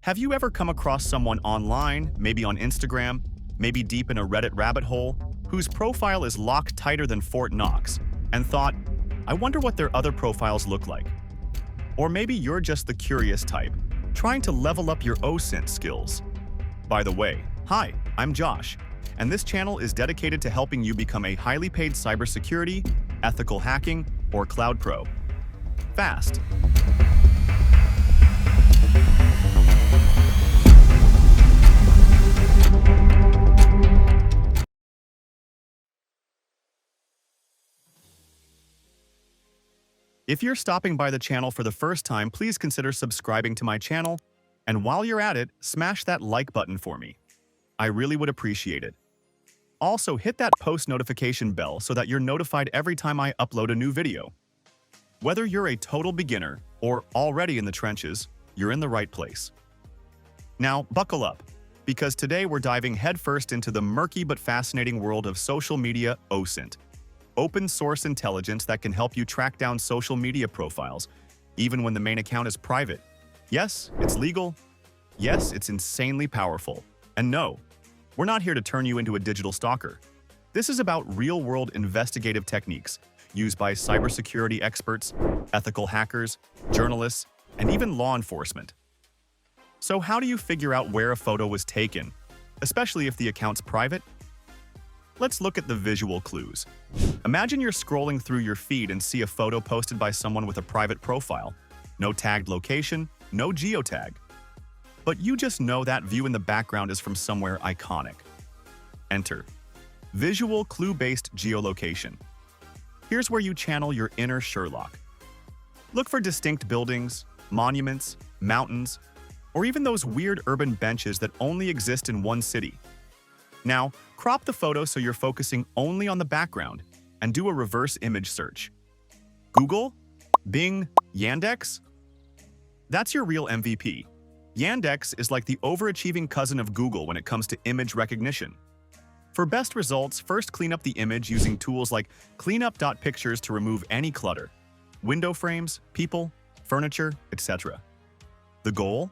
Have you ever come across someone online, maybe on Instagram, maybe deep in a Reddit rabbit hole, whose profile is locked tighter than Fort Knox, and thought, I wonder what their other profiles look like? Or maybe you're just the curious type, trying to level up your OSINT skills. By the way, hi, I'm Josh, and this channel is dedicated to helping you become a highly paid cybersecurity, ethical hacking, or cloud pro. Fast. If you're stopping by the channel for the first time, please consider subscribing to my channel, and while you're at it, smash that like button for me. I really would appreciate it. Also, hit that post notification bell so that you're notified every time I upload a new video. Whether you're a total beginner or already in the trenches, you're in the right place. Now, buckle up, because today we're diving headfirst into the murky but fascinating world of social media OSINT. Open source intelligence that can help you track down social media profiles, even when the main account is private. Yes, it's legal. Yes, it's insanely powerful. And no, we're not here to turn you into a digital stalker. This is about real-world investigative techniques used by cybersecurity experts, ethical hackers, journalists, and even law enforcement. So how do you figure out where a photo was taken, especially if the account's private? Let's look at the visual clues. Imagine you're scrolling through your feed and see a photo posted by someone with a private profile. No tagged location, no geotag. But you just know that view in the background is from somewhere iconic. Enter. Visual clue-based geolocation. Here's where you channel your inner Sherlock. Look for distinct buildings, monuments, mountains, or even those weird urban benches that only exist in one city. Now, crop the photo so you're focusing only on the background and do a reverse image search. Google? Bing? Yandex? That's your real MVP. Yandex is like the overachieving cousin of Google when it comes to image recognition. For best results, first clean up the image using tools like cleanup.pictures to remove any clutter, window frames, people, furniture, etc. The goal?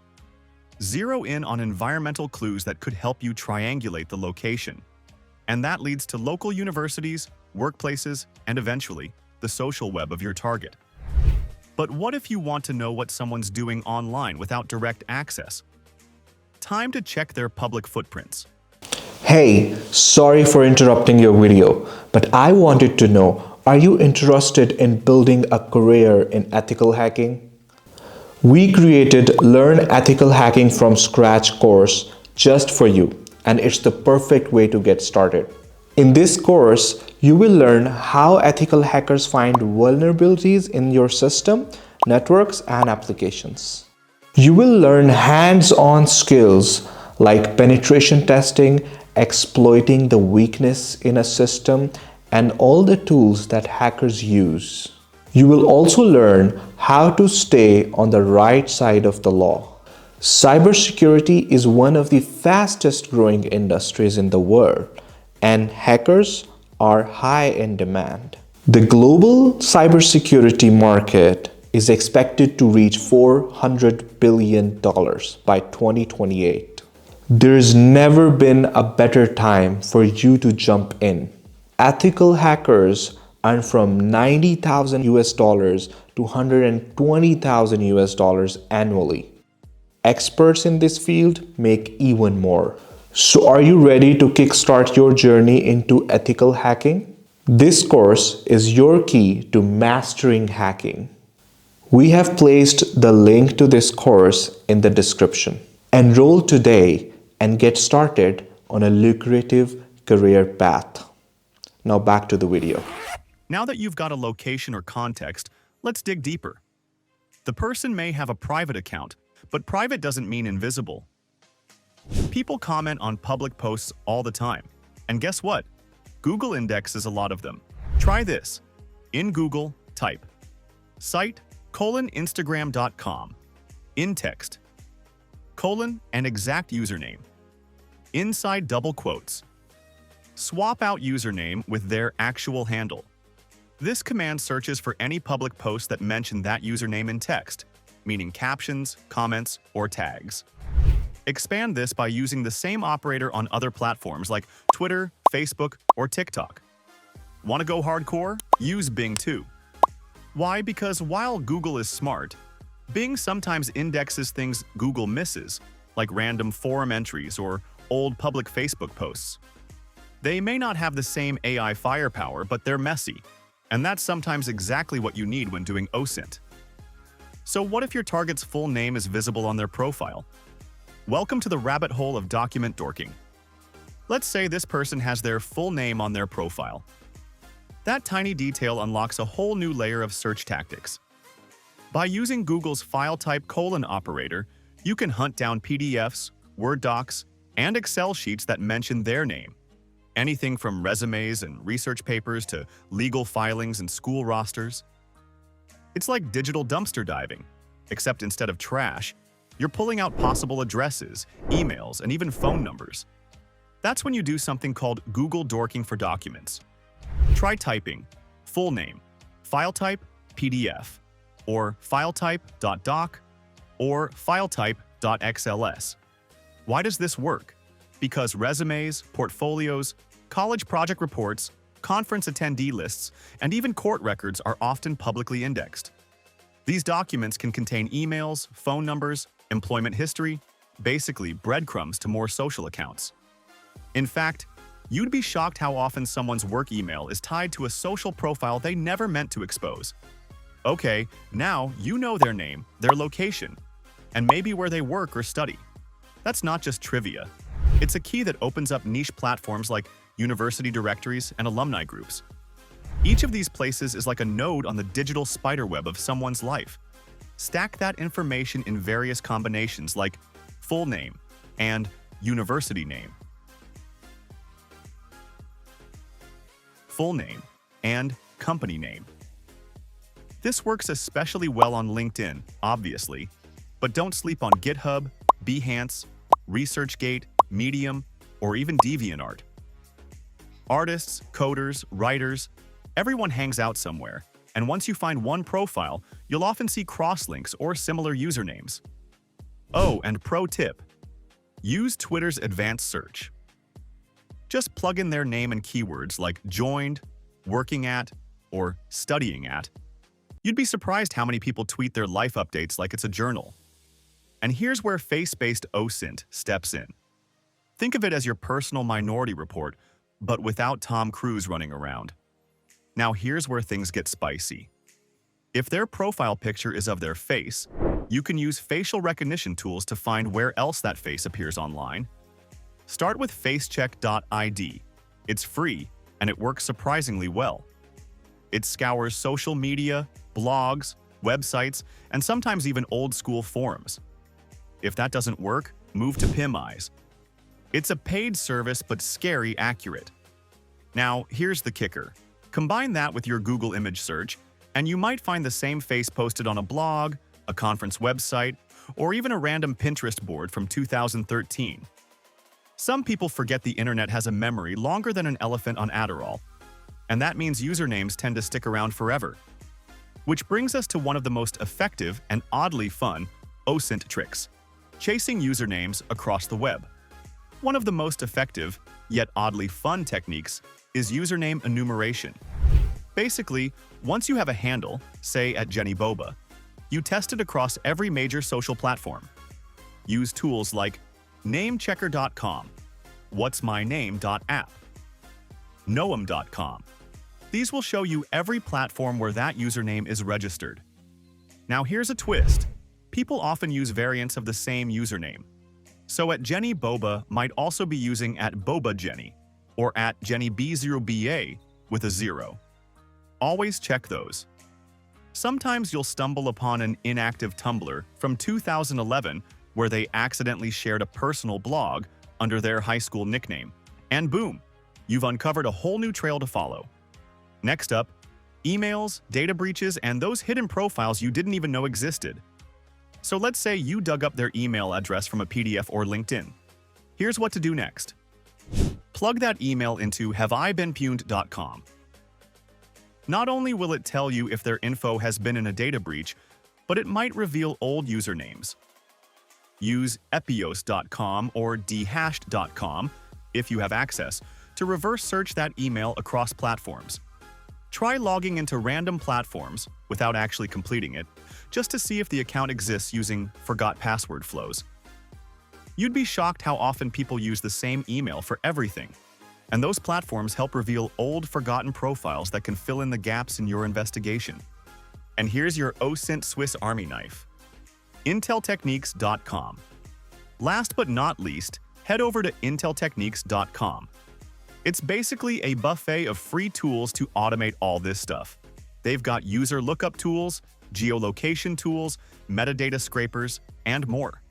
Zero in on environmental clues that could help you triangulate the location. And that leads to local universities, workplaces, and eventually, the social web of your target. But what if you want to know what someone's doing online without direct access? Time to check their public footprints. Hey, sorry for interrupting your video, but I wanted to know, are you interested in building a career in ethical hacking? We created Learn Ethical Hacking from Scratch course just for you, and it's the perfect way to get started. In this course, you will learn how ethical hackers find vulnerabilities in your system, networks, and applications. You will learn hands-on skills like penetration testing, exploiting the weakness in a system, and all the tools that hackers use. You will also learn how to stay on the right side of the law. Cybersecurity is one of the fastest growing industries in the world, and hackers are high in demand. The global cybersecurity market is expected to reach $400 billion by 2028. There's never been a better time for you to jump in. Ethical hackers earn from $90,000 to $120,000 annually. Experts in this field make even more. So are you ready to kickstart your journey into ethical hacking? This course is your key to mastering hacking. We have placed the link to this course in the description. Enroll today and get started on a lucrative career path. Now back to the video. Now that you've got a location or context, let's dig deeper. The person may have a private account, but private doesn't mean invisible. People comment on public posts all the time. And guess what? Google indexes a lot of them. Try this. In Google, type site:instagram.com. In text, and exact username. Inside double quotes. Swap out username with their actual handle. This command searches for any public posts that mention that username in text, meaning captions, comments, or tags. Expand this by using the same operator on other platforms like Twitter, Facebook, or TikTok. Want to go hardcore? Use Bing too. Why? Because while Google is smart, Bing sometimes indexes things Google misses, like random forum entries or old public Facebook posts. They may not have the same AI firepower, but they're messy, and that's sometimes exactly what you need when doing OSINT. So what if your target's full name is visible on their profile? Welcome to the rabbit hole of document dorking. Let's say this person has their full name on their profile. That tiny detail unlocks a whole new layer of search tactics. By using Google's file type : operator, you can hunt down PDFs, Word docs, and Excel sheets that mention their name. Anything from resumes and research papers to legal filings and school rosters. It's like digital dumpster diving, except instead of trash, you're pulling out possible addresses, emails, and even phone numbers. That's when you do something called Google dorking for documents. Try typing full name, file type, PDF, or file type.doc, or file type.xls. Why does this work? Because resumes, portfolios, college project reports, conference attendee lists, and even court records are often publicly indexed. These documents can contain emails, phone numbers, employment history, basically breadcrumbs to more social accounts. In fact, you'd be shocked how often someone's work email is tied to a social profile they never meant to expose. Okay, now you know their name, their location, and maybe where they work or study. That's not just trivia. It's a key that opens up niche platforms like university directories and alumni groups. Each of these places is like a node on the digital spiderweb of someone's life. Stack that information in various combinations like full name and university name, full name and company name. This works especially well on LinkedIn, obviously, but don't sleep on GitHub, Behance, ResearchGate, Medium, or even DeviantArt. Artists, coders, writers, everyone hangs out somewhere, and once you find one profile, you'll often see crosslinks or similar usernames. Oh, and pro tip: use Twitter's advanced search. Just plug in their name and keywords like joined, working at, or studying at. You'd be surprised how many people tweet their life updates like it's a journal. And here's where face-based OSINT steps in. Think of it as your personal minority report, but without Tom Cruise running around. Now here's where things get spicy. If their profile picture is of their face, you can use facial recognition tools to find where else that face appears online. Start with facecheck.id. It's free, and it works surprisingly well. It scours social media, blogs, websites, and sometimes even old-school forums. If that doesn't work, move to PimEyes. It's a paid service but scary accurate. Now, here's the kicker. Combine that with your Google image search, and you might find the same face posted on a blog, a conference website, or even a random Pinterest board from 2013. Some people forget the internet has a memory longer than an elephant on Adderall, and that means usernames tend to stick around forever. Which brings us to one of the most effective and oddly fun OSINT tricks: chasing usernames across the web. One of the most effective, yet oddly fun techniques is username enumeration. Basically, once you have a handle, say at Jenny Boba, you test it across every major social platform. Use tools like namechecker.com, whatsmyname.app, noam.com. These will show you every platform where that username is registered. Now here's a twist. People often use variants of the same username. So at Jenny Boba might also be using at Boba Jenny, or at JennyB0BA with a 0. Always check those. Sometimes you'll stumble upon an inactive Tumblr from 2011 where they accidentally shared a personal blog under their high school nickname. And boom, you've uncovered a whole new trail to follow. Next up, emails, data breaches, and those hidden profiles you didn't even know existed. So let's say you dug up their email address from a PDF or LinkedIn. Here's what to do next. Plug that email into haveibeenpwned.com. Not only will it tell you if their info has been in a data breach, but it might reveal old usernames. Use epios.com or dhashed.com, if you have access, to reverse search that email across platforms. Try logging into random platforms without actually completing it, just to see if the account exists using forgot password flows. You'd be shocked how often people use the same email for everything, and those platforms help reveal old, forgotten profiles that can fill in the gaps in your investigation. And here's your OSINT Swiss Army knife. Inteltechniques.com. Last but not least, head over to inteltechniques.com. It's basically a buffet of free tools to automate all this stuff. They've got user lookup tools, geolocation tools, metadata scrapers, and more.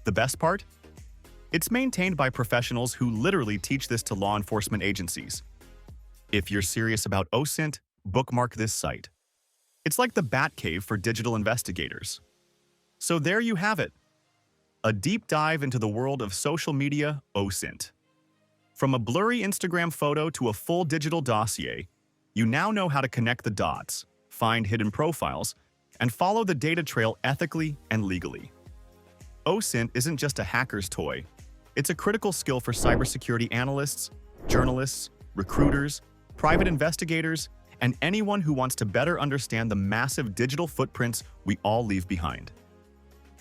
The best part? It's maintained by professionals who literally teach this to law enforcement agencies. If you're serious about OSINT, bookmark this site. It's like the Batcave for digital investigators. So there you have it. A deep dive into the world of social media OSINT. From a blurry Instagram photo to a full digital dossier, you now know how to connect the dots, find hidden profiles, and follow the data trail ethically and legally. OSINT isn't just a hacker's toy. It's a critical skill for cybersecurity analysts, journalists, recruiters, private investigators, and anyone who wants to better understand the massive digital footprints we all leave behind.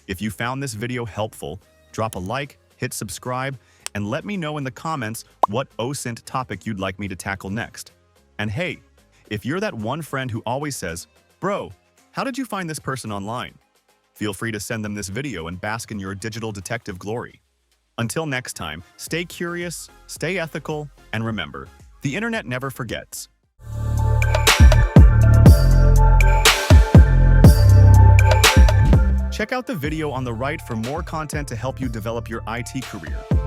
If you found this video helpful, drop a like, hit subscribe, and let me know in the comments what OSINT topic you'd like me to tackle next. And hey, if you're that one friend who always says, "Bro, how did you find this person online?" Feel free to send them this video and bask in your digital detective glory. Until next time, stay curious, stay ethical, and remember, the internet never forgets. Check out the video on the right for more content to help you develop your IT career.